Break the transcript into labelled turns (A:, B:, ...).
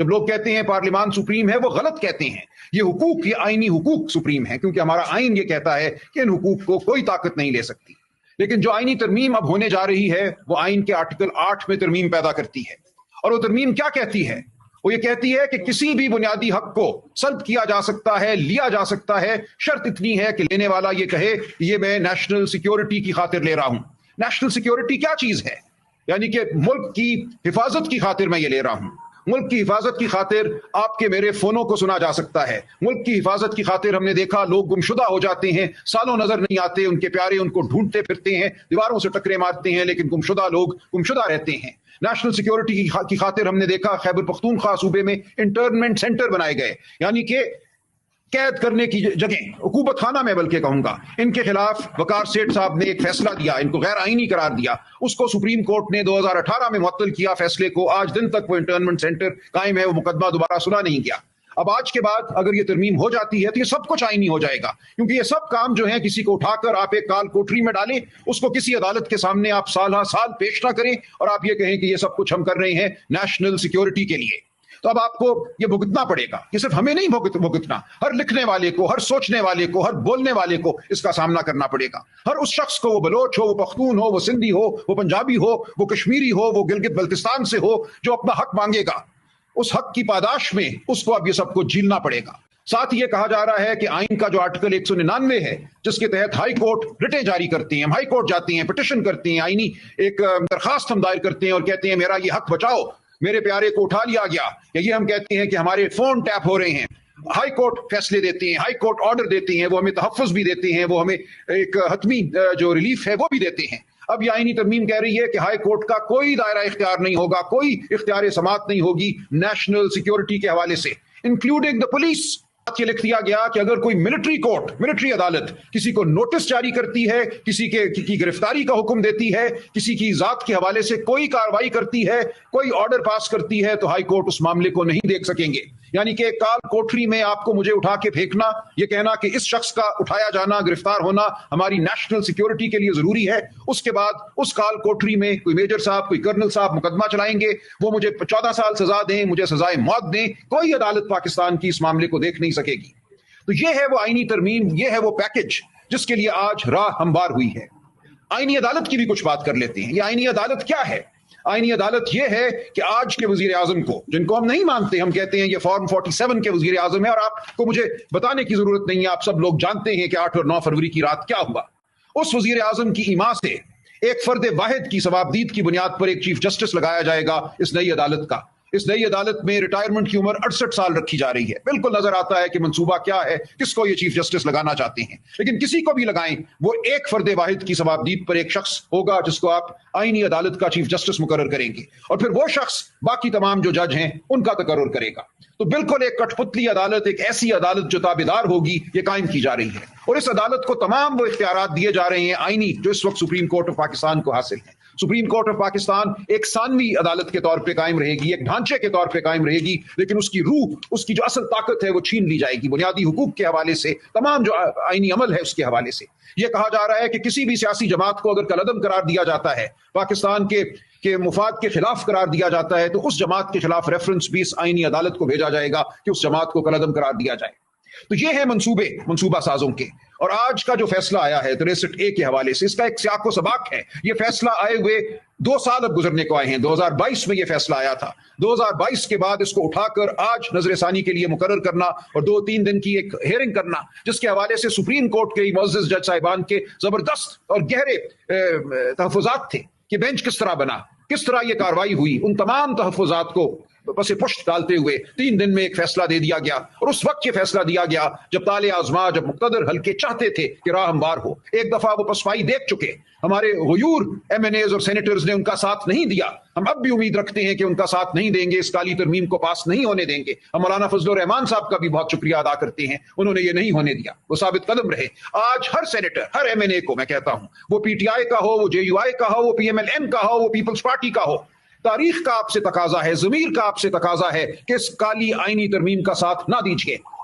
A: جب لوگ کہتے ہیں پارلیمان سپریم ہے، وہ غلط کہتے ہیں. یہ حقوق، یہ آئینی حقوق سپریم ہیں، کیونکہ ہمارا آئین یہ کہتا ہے کہ ان حقوق کو کوئی طاقت نہیں لے سکتی. لیکن جو آئینی ترمیم اب ہونے جا رہی ہے وہ آئین کے آرٹیکل 8 میں ترمیم پیدا کرتی ہے. اور وہ ترمیم کیا کہتی ہے؟ وہ یہ کہتی ہے کہ کسی بھی بنیادی حق کو سلب کیا جا سکتا ہے، لیا جا سکتا ہے. شرط اتنی ہے کہ لینے والا یہ کہے کہ یہ میں نیشنل سیکیورٹی کی خاطر لے رہا ہوں. نیشنل سیکیورٹی کیا چیز ہے؟ یعنی کہ ملک کی حفاظت کی خاطر میں یہ لے رہا ہوں. ملک کی حفاظت کی خاطر آپ کے میرے فونوں کو سنا جا سکتا ہے. ملک کی حفاظت کی خاطر ہم نے دیکھا لوگ گمشدہ ہو جاتے ہیں، سالوں نظر نہیں آتے، ان کے پیارے ان کو ڈھونڈتے پھرتے ہیں، دیواروں سے ٹکرے مارتے ہیں، لیکن گمشدہ لوگ گمشدہ رہتے ہیں. نیشنل سیکیورٹی کی خاطر ہم نے دیکھا خیبر پختونخوا صوبے میں انٹرنمنٹ سینٹر بنائے گئے، یعنی کہ قید کرنے کی جگہ، عقوبت خانہ میں بلکہ کہوں گا. ان کے خلاف وقار سیٹھ صاحب نے ایک فیصلہ دیا، ان کو غیر آئینی قرار دیا. اس کو سپریم کورٹ نے 2018 میں معطل کیا فیصلے کو. آج دن تک وہ انٹرنمنٹ سینٹر قائم ہے، وہ مقدمہ دوبارہ سنا نہیں گیا. اب آج کے بعد اگر یہ ترمیم ہو جاتی ہے تو یہ سب کچھ آئینی ہو جائے گا، کیونکہ یہ سب کام جو ہیں کسی کو اٹھا کر آپ ایک کال کوٹری میں ڈالیں، اس کو کسی عدالت کے سامنے آپ سال ہا سال پیش نہ کریں اور آپ یہ کہیں کہ یہ سب کچھ ہم کر رہے ہیں نیشنل سیکیورٹی کے لیے. تو اب آپ کو یہ بھگتنا پڑے گا. یہ صرف ہمیں نہیں بھگتنا، ہر لکھنے والے کو، ہر سوچنے والے کو، ہر بولنے والے کو اس کا سامنا کرنا پڑے گا. ہر اس شخص کو، وہ بلوچ ہو، وہ پختون ہو، وہ سندھی ہو، وہ پنجابی ہو، وہ کشمیری ہو، وہ گلگت بلتستان سے ہو، جو اپنا حق مانگے گا، اس حق کی پاداش میں اس کو اب یہ سب کچھ جھیلنا پڑے گا. ساتھ یہ کہا جا رہا ہے کہ آئین کا جو آرٹیکل 199 ہے، جس کے تحت ہائی کورٹ رٹیں جاری کرتی ہیں، ہم ہائی کورٹ جاتے ہیں، پٹیشن کرتے ہیں، آئینی ایک درخواست ہم دائر کرتے ہیں اور کہتے ہیں میرا یہ حق بچاؤ، میرے پیارے کو اٹھا لیا گیا. یا یہ ہم کہتے ہیں کہ ہمارے فون ٹیپ ہو رہے ہیں. ہائی کورٹ فیصلے دیتے ہیں، ہائی کورٹ آرڈر دیتے ہیں، وہ ہمیں تحفظ بھی دیتے ہیں، وہ ہمیں ایک حتمی جو ریلیف ہے وہ بھی دیتے ہیں. اب یہ آئینی ترمیم کہہ رہی ہے کہ ہائی کورٹ کا کوئی دائرہ اختیار نہیں ہوگا، کوئی اختیار سماعت نہیں ہوگی نیشنل سیکیورٹی کے حوالے سے، انکلوڈنگ دا پولیس. یہ لکھ دیا گیا کہ اگر کوئی ملٹری کورٹ، ملٹری عدالت کسی کو نوٹس جاری کرتی ہے، کسی کی گرفتاری کا حکم دیتی ہے، کسی کی ذات کے حوالے سے کوئی کارروائی کرتی ہے، کوئی آرڈر پاس کرتی ہے، تو ہائی کورٹ اس معاملے کو نہیں دیکھ سکیں گے. یعنی کہ کال کوٹری میں آپ کو مجھے اٹھا کے پھینکنا، یہ کہنا کہ اس شخص کا اٹھایا جانا، گرفتار ہونا ہماری نیشنل سیکیورٹی کے لیے ضروری ہے. اس کے بعد اس کال کوٹری میں کوئی میجر صاحب، کوئی کرنل صاحب مقدمہ چلائیں گے، وہ مجھے 14 سال سزا دیں، مجھے سزائے موت دیں، کوئی عدالت پاکستان کی اس معاملے کو دیکھ نہیں سکے گی. تو یہ ہے وہ آئینی ترمیم، یہ ہے وہ پیکج جس کے لیے آج راہ ہموار ہوئی ہے. آئینی عدالت کی بھی کچھ بات کر لیتے ہیں. یہ آئینی عدالت کیا ہے؟ آئینی عدالت یہ ہے کہ آج کے وزیر اعظم کو، جن کو ہم نہیں مانتے، ہم کہتے ہیں یہ فارم 47 کے وزیر اعظم ہے، اور آپ کو مجھے بتانے کی ضرورت نہیں ہے، آپ سب لوگ جانتے ہیں کہ 8 اور 9 فروری کی رات کیا ہوا. اس وزیر اعظم کی ایما سے ایک فرد واحد کی ثوابدید کی بنیاد پر ایک چیف جسٹس لگایا جائے گا اس نئی عدالت کا. اس نئی عدالت میں ریٹائرمنٹ کی عمر 68 سال رکھی جا رہی ہے. بالکل نظر آتا ہے کہ منصوبہ کیا ہے، کس کو یہ چیف جسٹس لگانا چاہتے ہیں. لیکن کسی کو بھی لگائیں، وہ ایک فرد واحد کی ثوابدید پر ایک شخص ہوگا جس کو آپ آئینی عدالت کا چیف جسٹس مقرر کریں گے، اور پھر وہ شخص باقی تمام جو جج ہیں ان کا تقرر کرے گا. تو بالکل ایک کٹ پتلی عدالت، ایک ایسی عدالت جو تابعدار ہوگی، یہ قائم کی جا رہی ہے. اور اس عدالت کو تمام وہ اختیارات دیے جا رہے ہیں آئینی جو اس وقت سپریم کورٹ آف پاکستان کو حاصل ہیں. سپریم کورٹ آف پاکستان ایک ثانوی عدالت کے طور پہ قائم رہے گی، ایک ڈھانچے کے طور پہ قائم رہے گی، لیکن اس کی روح، اس کی جو اصل طاقت ہے وہ چھین لی جائے گی بنیادی حقوق کے حوالے سے، تمام جو آئینی عمل ہے اس کے حوالے سے. یہ کہا جا رہا ہے کہ کسی بھی سیاسی جماعت کو اگر کالعدم قرار دیا جاتا ہے، پاکستان کے مفاد کے خلاف قرار دیا جاتا ہے، تو اس جماعت کے خلاف ریفرنس بھی اس آئینی عدالت کو بھیجا جائے گا کہ اس جماعت کو کالعدم قرار دیا جائے. تو یہ ہے منصوبہ سازوں کے. اور آج کا جو فیصلہ آیا ہے 63A کے حوالے سے، اس کا ایک سیاق و سباق ہے. یہ فیصلہ آئے ہوئے 2 سال اب گزرنے کو آئے ہیں. 2022 میں یہ فیصلہ آیا تھا. 2022 کے بعد اس کو اٹھا کر آج نظر ثانی کے لیے مقرر کرنا اور 2-3 دن کی ایک ہیئرنگ کرنا، جس کے حوالے سے سپریم کورٹ کے معزز جج صاحبان کے زبردست اور گہرے تحفظات تھے کہ بینچ کس طرح بنا، کس طرح یہ کاروائی ہوئی. ان تمام تحفظات کو پس پشت ڈالتے ہوئے 3 دن میں ایک فیصلہ دے دیا گیا. اور اس وقت یہ فیصلہ دیا گیا جب طالع آزما، جب مقتدر حلقے چاہتے تھے کہ راہ ہموار ہو. ایک دفعہ وہ پسپائی دیکھ چکے، ہمارے غیور MNAs اور سینیٹرز نے ان کا ساتھ نہیں دیا. ہم اب بھی امید رکھتے ہیں کہ ان کا ساتھ نہیں دیں گے، اس کالی ترمیم کو پاس نہیں ہونے دیں گے. ہم مولانا فضل الرحمان صاحب کا بھی بہت شکریہ ادا کرتے ہیں، انہوں نے یہ نہیں ہونے دیا، وہ ثابت قدم رہے. آج ہر سینیٹر، ہر MNA کو میں کہتا ہوں، وہ PTI کا ہو، وہ JUI کا ہو، وہ PMLN کا ہو، وہ پیپلز پارٹی کا ہو، تاریخ کا آپ سے تقاضا ہے، ضمیر کا آپ سے تقاضا ہے کہ اس کالی آئینی ترمیم کا ساتھ نہ دیجیے.